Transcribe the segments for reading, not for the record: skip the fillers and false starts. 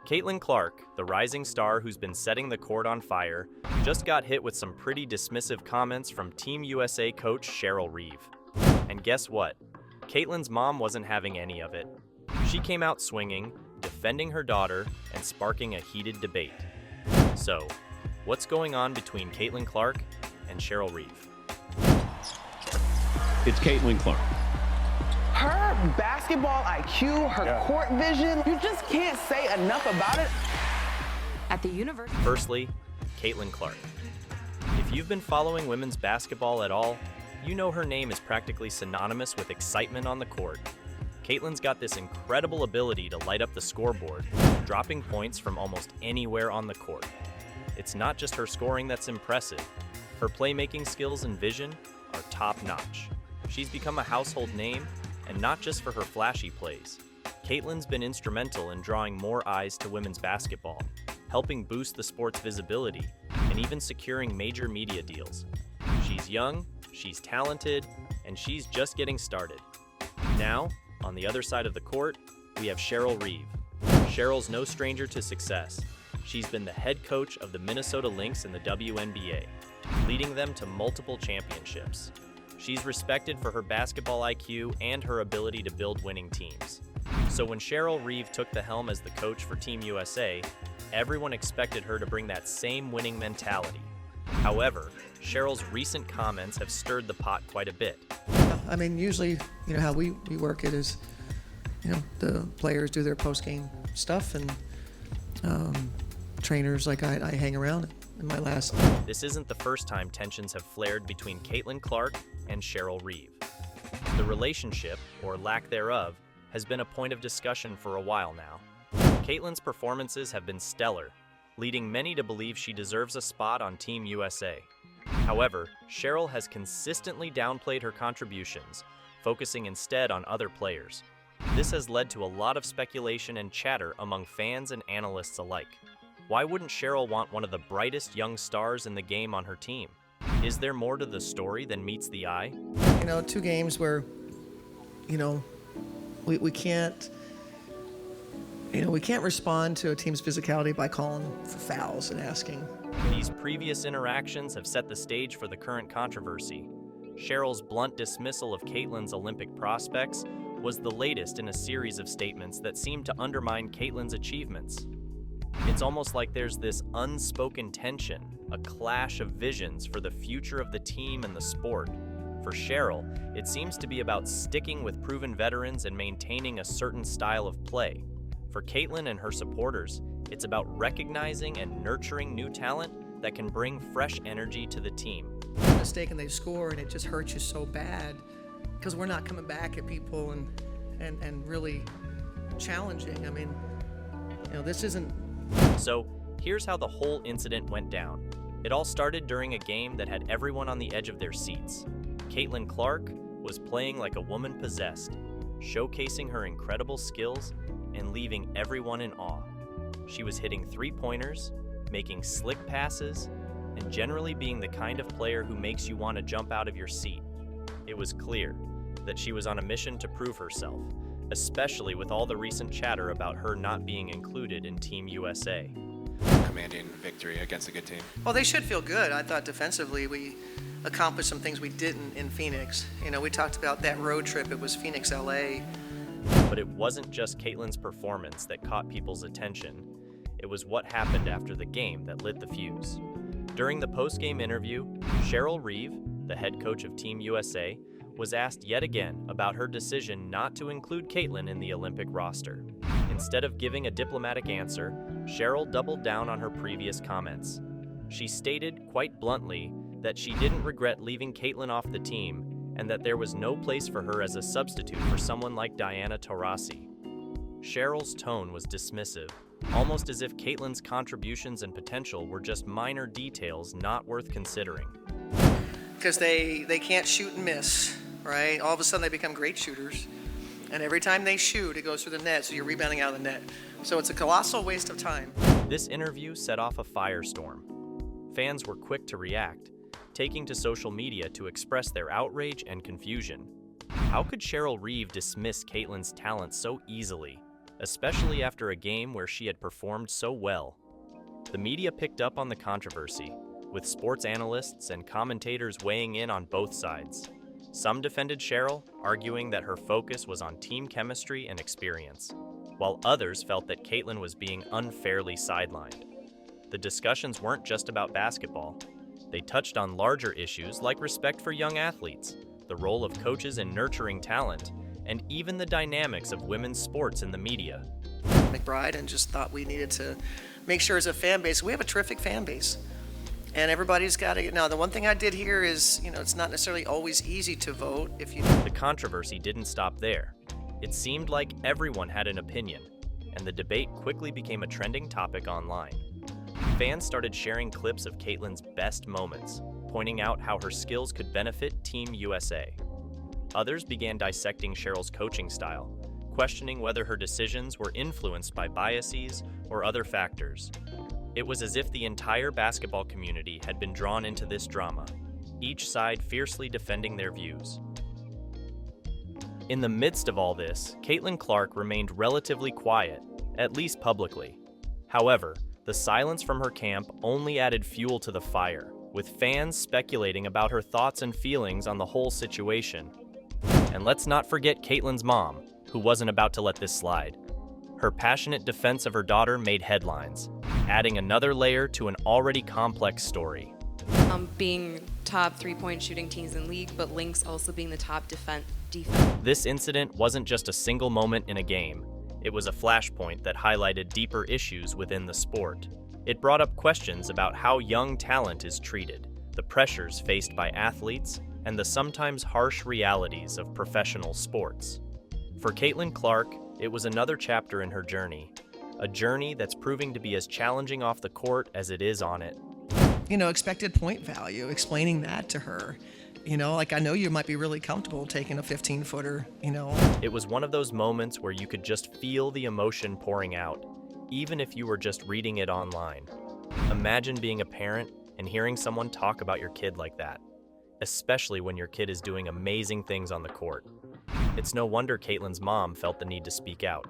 Caitlin Clark, the rising star who's been setting the court on fire, just got hit with some pretty dismissive comments from Team USA coach Cheryl Reeve. And guess what? Caitlin's mom wasn't having any of it. She came out swinging, defending her daughter, and sparking a heated debate. So, what's going on between Caitlin Clark and Cheryl Reeve? It's Caitlin Clark. Her basketball IQ, her court vision, you just can't say enough about it. At the university. Firstly, Caitlin Clark. If you've been following women's basketball at all, you know her name is practically synonymous with excitement on the court. Caitlin's got this incredible ability to light up the scoreboard, dropping points from almost anywhere on the court. It's not just her scoring that's impressive. Her playmaking skills and vision are top-notch. She's become a household name, and not just for her flashy plays. Caitlin's been instrumental in drawing more eyes to women's basketball, helping boost the sport's visibility, and even securing major media deals. She's young, she's talented, and she's just getting started. Now, on the other side of the court, we have Cheryl Reeve. Cheryl's no stranger to success. She's been the head coach of the Minnesota Lynx in the wnba, leading them to multiple championships. She's respected for her basketball IQ and her ability to build winning teams. So when Cheryl Reeve took the helm as the coach for Team USA, everyone expected her to bring that same winning mentality. However, Cheryl's recent comments have stirred the pot quite a bit. I mean, usually, how we work it is, the players do their post-game stuff, and trainers, like I hang around in my last. This isn't the first time tensions have flared between Caitlin Clark and Cheryl Reeve. The relationship, or lack thereof, has been a point of discussion for a while now. Caitlin's performances have been stellar, leading many to believe she deserves a spot on Team USA. However, Cheryl has consistently downplayed her contributions, focusing instead on other players. This has led to a lot of speculation and chatter among fans and analysts alike. Why wouldn't Cheryl want one of the brightest young stars in the game on her team? Is there more to the story than meets the eye? 2 games where, we can't, we can't respond to a team's physicality by calling for fouls and asking. These previous interactions have set the stage for the current controversy. Cheryl's blunt dismissal of Caitlin's Olympic prospects was the latest in a series of statements that seemed to undermine Caitlin's achievements. It's almost like there's this unspoken tension, a clash of visions for the future of the team and the sport. For Cheryl, it seems to be about sticking with proven veterans and maintaining a certain style of play. For Caitlin and her supporters, it's about recognizing and nurturing new talent that can bring fresh energy to the team. Mistake and they score, and it just hurts you so bad because we're not coming back at people and really challenging. I mean, this isn't. So, here's how the whole incident went down. It all started during a game that had everyone on the edge of their seats. Caitlin Clark was playing like a woman possessed, showcasing her incredible skills and leaving everyone in awe. She was hitting 3-pointers, making slick passes, and generally being the kind of player who makes you want to jump out of your seat. It was clear that she was on a mission to prove herself, especially with all the recent chatter about her not being included in Team USA. Commanding victory against a good team. Well, they should feel good. I thought defensively we accomplished some things we didn't in Phoenix. We talked about that road trip. It was Phoenix, LA. But it wasn't just Caitlin's performance that caught people's attention. It was what happened after the game that lit the fuse. During the post-game interview, Cheryl Reeve, the head coach of Team USA, was asked yet again about her decision not to include Caitlin in the Olympic roster. Instead of giving a diplomatic answer, Cheryl doubled down on her previous comments. She stated, quite bluntly, that she didn't regret leaving Caitlin off the team and that there was no place for her as a substitute for someone like Diana Taurasi. Cheryl's tone was dismissive, almost as if Caitlin's contributions and potential were just minor details not worth considering. Because they can't shoot and miss, right? All of a sudden they become great shooters. And every time they shoot, it goes through the net, so you're rebounding out of the net. So it's a colossal waste of time. This interview set off a firestorm. Fans were quick to react, taking to social media to express their outrage and confusion. How could Cheryl Reeve dismiss Caitlin's talent so easily? especially after a game where she had performed so well. The media picked up on the controversy, with sports analysts and commentators weighing in on both sides. Some defended Cheryl, arguing that her focus was on team chemistry and experience, while others felt that Caitlin was being unfairly sidelined. The discussions weren't just about basketball. They touched on larger issues like respect for young athletes, the role of coaches in nurturing talent, and even the dynamics of women's sports in the media. McBride, and just thought we needed to make sure as a fan base, we have a terrific fan base. And everybody's got to, now the one thing I did hear is, it's not necessarily always easy to vote if you. The controversy didn't stop there. It seemed like everyone had an opinion, and the debate quickly became a trending topic online. Fans started sharing clips of Caitlin's best moments, pointing out how her skills could benefit Team USA. Others began dissecting Cheryl's coaching style, questioning whether her decisions were influenced by biases or other factors. It was as if the entire basketball community had been drawn into this drama, each side fiercely defending their views. In the midst of all this, Caitlin Clark remained relatively quiet, at least publicly. However, the silence from her camp only added fuel to the fire, with fans speculating about her thoughts and feelings on the whole situation. And let's not forget Caitlin's mom, who wasn't about to let this slide. Her passionate defense of her daughter made headlines, adding another layer to an already complex story. Being top three-point shooting teams in league, but Lynx also being the top defense. This incident wasn't just a single moment in a game. It was a flashpoint that highlighted deeper issues within the sport. It brought up questions about how young talent is treated, the pressures faced by athletes, and the sometimes harsh realities of professional sports. For Caitlin Clark, it was another chapter in her journey, a journey that's proving to be as challenging off the court as it is on it. Expected point value, explaining that to her. I know you might be really comfortable taking a 15-footer, It was one of those moments where you could just feel the emotion pouring out, even if you were just reading it online. Imagine being a parent and hearing someone talk about your kid like that, especially when your kid is doing amazing things on the court. It's no wonder Caitlin's mom felt the need to speak out.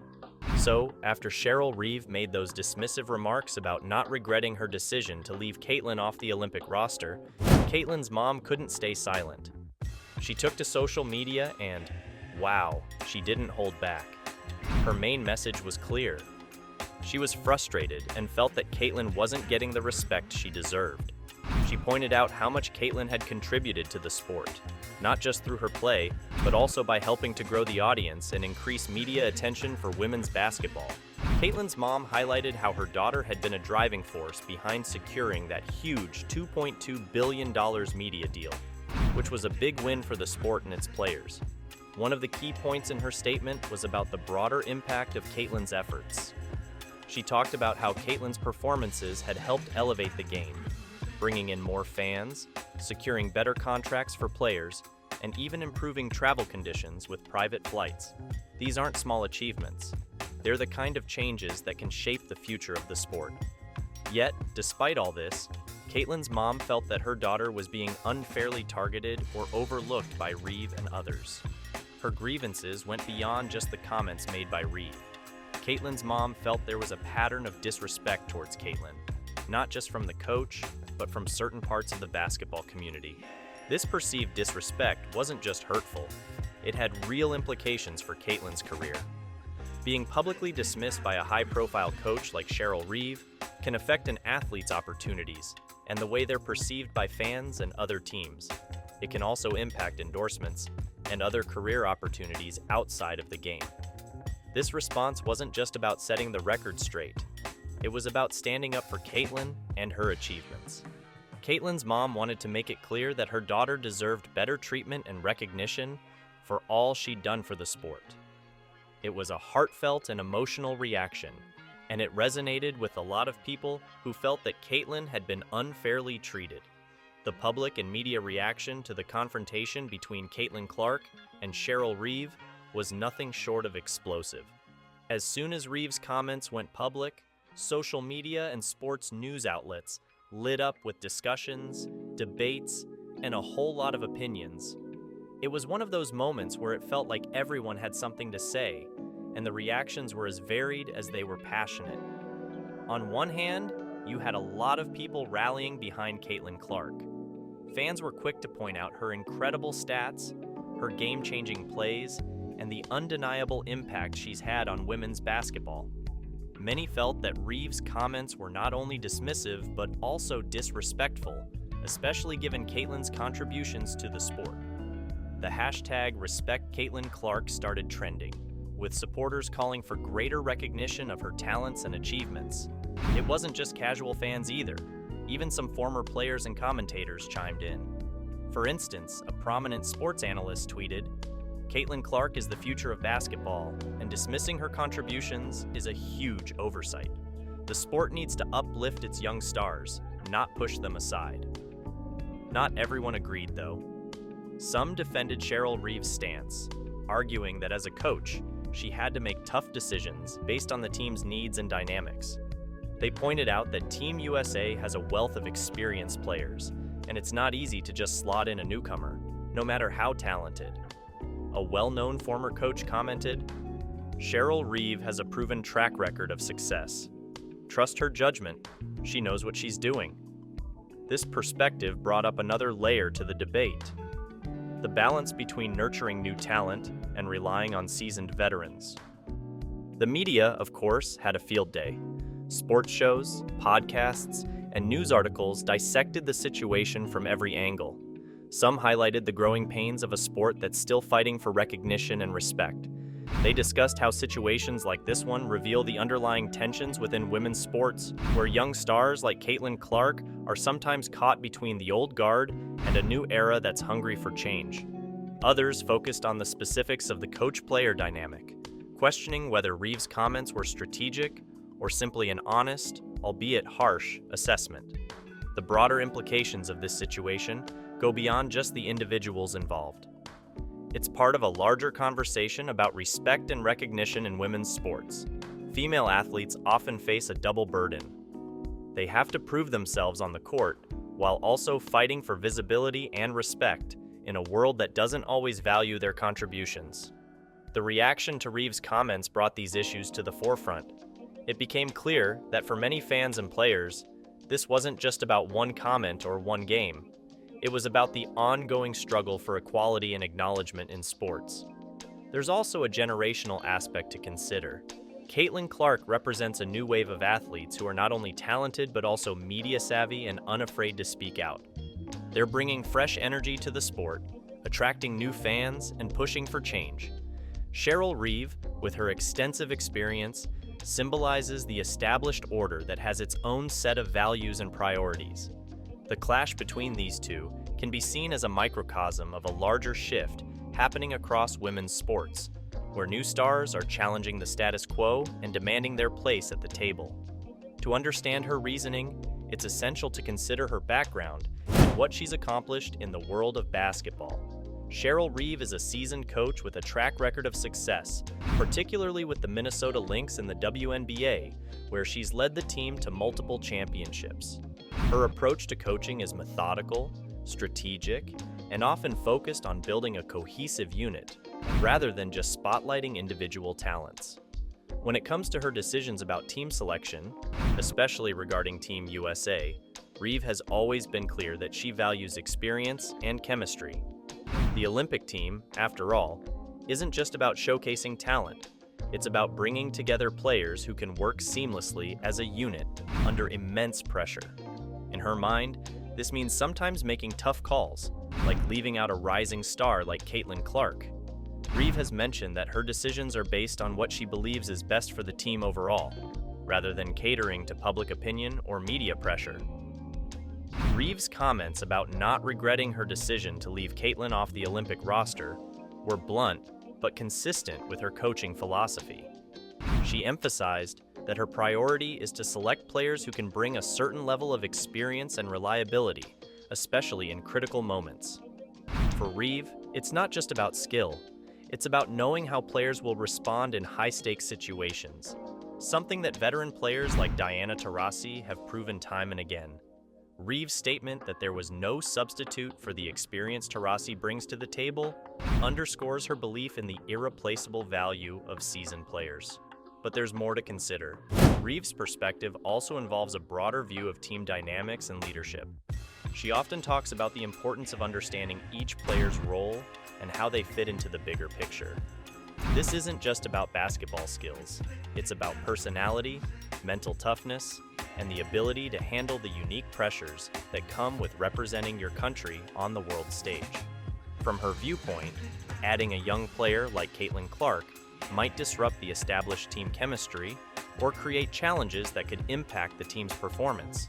So, after Cheryl Reeve made those dismissive remarks about not regretting her decision to leave Caitlin off the Olympic roster, Caitlin's mom couldn't stay silent. She took to social media and, wow, she didn't hold back. Her main message was clear. She was frustrated and felt that Caitlin wasn't getting the respect she deserved. She pointed out how much Caitlin had contributed to the sport, not just through her play, but also by helping to grow the audience and increase media attention for women's basketball. Caitlin's mom highlighted how her daughter had been a driving force behind securing that huge $2.2 billion media deal, which was a big win for the sport and its players. One of the key points in her statement was about the broader impact of Caitlin's efforts. She talked about how Caitlin's performances had helped elevate the game, bringing in more fans, securing better contracts for players, and even improving travel conditions with private flights. These aren't small achievements. They're the kind of changes that can shape the future of the sport. Yet, despite all this, Caitlin's mom felt that her daughter was being unfairly targeted or overlooked by Reeve and others. Her grievances went beyond just the comments made by Reeve. Caitlin's mom felt there was a pattern of disrespect towards Caitlin, not just from the coach, but from certain parts of the basketball community. This perceived disrespect wasn't just hurtful, it had real implications for Caitlin's career. Being publicly dismissed by a high-profile coach like Cheryl Reeve can affect an athlete's opportunities and the way they're perceived by fans and other teams. It can also impact endorsements and other career opportunities outside of the game. This response wasn't just about setting the record straight. It was about standing up for Caitlin and her achievements. Caitlin's mom wanted to make it clear that her daughter deserved better treatment and recognition for all she'd done for the sport. It was a heartfelt and emotional reaction, and it resonated with a lot of people who felt that Caitlin had been unfairly treated. The public and media reaction to the confrontation between Caitlin Clark and Cheryl Reeve was nothing short of explosive. As soon as Reeve's comments went public, social media and sports news outlets lit up with discussions, debates, and a whole lot of opinions. It was one of those moments where it felt like everyone had something to say, and the reactions were as varied as they were passionate. On one hand, you had a lot of people rallying behind Caitlin Clark. Fans were quick to point out her incredible stats, her game-changing plays, and the undeniable impact she's had on women's basketball. Many felt that Reeve's comments were not only dismissive, but also disrespectful, especially given Caitlin's contributions to the sport. The hashtag #RespectCaitlin started trending, with supporters calling for greater recognition of her talents and achievements. It wasn't just casual fans either. Even some former players and commentators chimed in. For instance, a prominent sports analyst tweeted, "Caitlin Clark is the future of basketball, and dismissing her contributions is a huge oversight. The sport needs to uplift its young stars, not push them aside." Not everyone agreed, though. Some defended Cheryl Reeve's stance, arguing that as a coach, she had to make tough decisions based on the team's needs and dynamics. They pointed out that Team USA has a wealth of experienced players, and it's not easy to just slot in a newcomer, no matter how talented. A well-known former coach commented, "Cheryl Reeve has a proven track record of success. Trust her judgment. She knows what she's doing." This perspective brought up another layer to the debate: the balance between nurturing new talent and relying on seasoned veterans. The media, of course, had a field day. Sports shows, podcasts, and news articles dissected the situation from every angle. Some highlighted the growing pains of a sport that's still fighting for recognition and respect. They discussed how situations like this one reveal the underlying tensions within women's sports, where young stars like Caitlin Clark are sometimes caught between the old guard and a new era that's hungry for change. Others focused on the specifics of the coach-player dynamic, questioning whether Reeve's comments were strategic or simply an honest, albeit harsh, assessment. The broader implications of this situation go beyond just the individuals involved. It's part of a larger conversation about respect and recognition in women's sports. Female athletes often face a double burden. They have to prove themselves on the court while also fighting for visibility and respect in a world that doesn't always value their contributions. The reaction to Reeve's comments brought these issues to the forefront. It became clear that for many fans and players, this wasn't just about one comment or one game. It was about the ongoing struggle for equality and acknowledgement in sports. There's also a generational aspect to consider. Caitlin Clark represents a new wave of athletes who are not only talented but also media savvy and unafraid to speak out. They're bringing fresh energy to the sport, attracting new fans, and pushing for change. Cheryl Reeve, with her extensive experience, symbolizes the established order that has its own set of values and priorities. The clash between these two can be seen as a microcosm of a larger shift happening across women's sports, where new stars are challenging the status quo and demanding their place at the table. To understand her reasoning, it's essential to consider her background and what she's accomplished in the world of basketball. Cheryl Reeve is a seasoned coach with a track record of success, particularly with the Minnesota Lynx in the WNBA, where she's led the team to multiple championships. Her approach to coaching is methodical, strategic, and often focused on building a cohesive unit, rather than just spotlighting individual talents. When it comes to her decisions about team selection, especially regarding Team USA, Reeve has always been clear that she values experience and chemistry. The Olympic team, after all, isn't just about showcasing talent. It's about bringing together players who can work seamlessly as a unit under immense pressure. In her mind, this means sometimes making tough calls, like leaving out a rising star like Caitlin Clark. Reeve has mentioned that her decisions are based on what she believes is best for the team overall, rather than catering to public opinion or media pressure. Reeve's comments about not regretting her decision to leave Caitlin off the Olympic roster were blunt but consistent with her coaching philosophy. She emphasized that her priority is to select players who can bring a certain level of experience and reliability, especially in critical moments. For Reeve, it's not just about skill. It's about knowing how players will respond in high-stakes situations, something that veteran players like Diana Taurasi have proven time and again. Reeve's statement that there was no substitute for the experience Taurasi brings to the table underscores her belief in the irreplaceable value of seasoned players. But there's more to consider. Reeve's perspective also involves a broader view of team dynamics and leadership. She often talks about the importance of understanding each player's role and how they fit into the bigger picture. This isn't just about basketball skills. It's about personality, mental toughness, and the ability to handle the unique pressures that come with representing your country on the world stage. From her viewpoint, adding a young player like Caitlin Clark might disrupt the established team chemistry or create challenges that could impact the team's performance.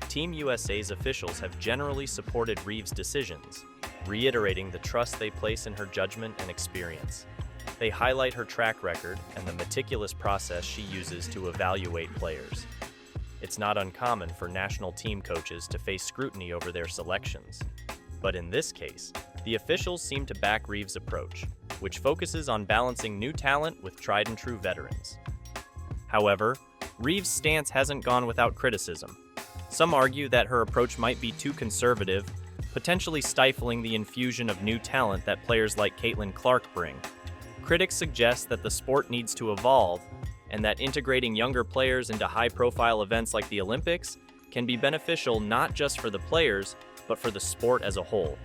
Team USA's officials have generally supported Reeve's decisions, reiterating the trust they place in her judgment and experience. They highlight her track record and the meticulous process she uses to evaluate players. It's not uncommon for national team coaches to face scrutiny over their selections. But in this case, the officials seem to back Reeve's approach, which focuses on balancing new talent with tried-and-true veterans. However, Reeve's stance hasn't gone without criticism. Some argue that her approach might be too conservative, potentially stifling the infusion of new talent that players like Caitlin Clark bring. Critics suggest that the sport needs to evolve, and that integrating younger players into high-profile events like the Olympics can be beneficial not just for the players, but for the sport as a whole.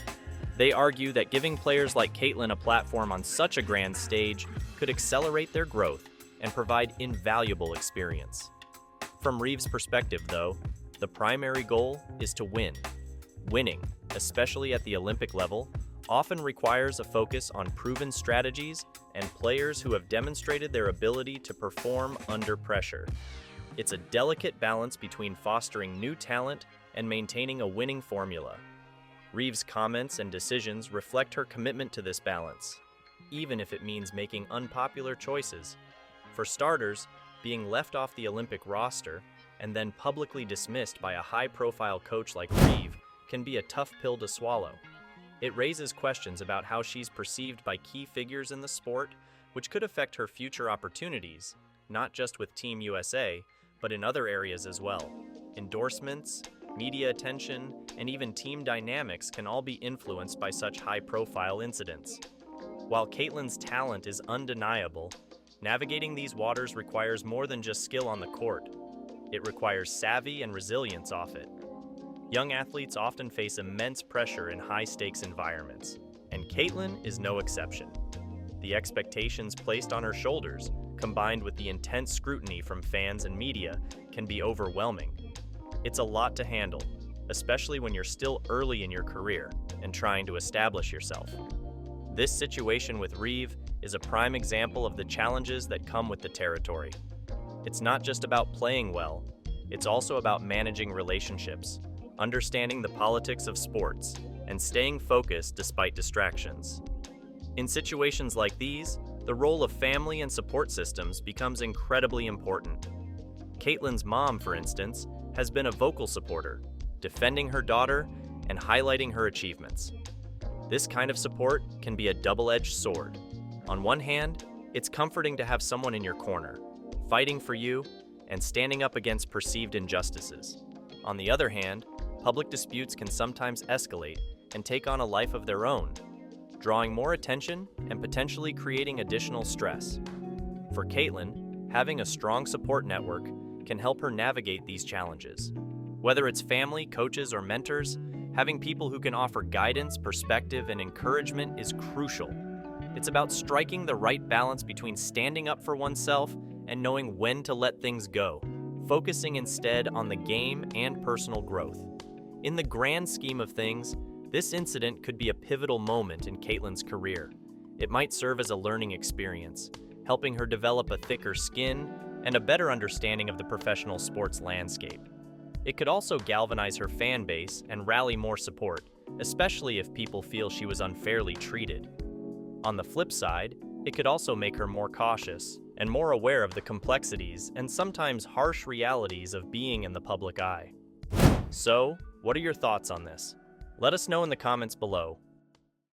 They argue that giving players like Caitlin a platform on such a grand stage could accelerate their growth and provide invaluable experience. From Reeve's perspective, though, the primary goal is to win. Winning, especially at the Olympic level, often requires a focus on proven strategies and players who have demonstrated their ability to perform under pressure. It's a delicate balance between fostering new talent and maintaining a winning formula. Reeve's comments and decisions reflect her commitment to this balance, even if it means making unpopular choices. For starters, being left off the Olympic roster and then publicly dismissed by a high-profile coach like Reeve can be a tough pill to swallow. It raises questions about how she's perceived by key figures in the sport, which could affect her future opportunities, not just with Team USA, but in other areas as well. Endorsements, media attention, and even team dynamics can all be influenced by such high-profile incidents. While Caitlin's talent is undeniable, navigating these waters requires more than just skill on the court. It requires savvy and resilience off it. Young athletes often face immense pressure in high-stakes environments, and Caitlin is no exception. The expectations placed on her shoulders, combined with the intense scrutiny from fans and media, can be overwhelming. It's a lot to handle, especially when you're still early in your career and trying to establish yourself. This situation with Reeve is a prime example of the challenges that come with the territory. It's not just about playing well, it's also about managing relationships, understanding the politics of sports, and staying focused despite distractions. In situations like these, the role of family and support systems becomes incredibly important. Caitlin's mom, for instance, has been a vocal supporter, defending her daughter and highlighting her achievements. This kind of support can be a double-edged sword. On one hand, it's comforting to have someone in your corner, fighting for you and standing up against perceived injustices. On the other hand, public disputes can sometimes escalate and take on a life of their own, drawing more attention and potentially creating additional stress. For Caitlin, having a strong support network can help her navigate these challenges. Whether it's family, coaches, or mentors, having people who can offer guidance, perspective, and encouragement is crucial. It's about striking the right balance between standing up for oneself and knowing when to let things go, focusing instead on the game and personal growth. In the grand scheme of things, this incident could be a pivotal moment in Caitlin's career. It might serve as a learning experience, helping her develop a thicker skin and a better understanding of the professional sports landscape. It could also galvanize her fan base and rally more support, especially if people feel she was unfairly treated. On the flip side, it could also make her more cautious and more aware of the complexities and sometimes harsh realities of being in the public eye. So, what are your thoughts on this? Let us know in the comments below.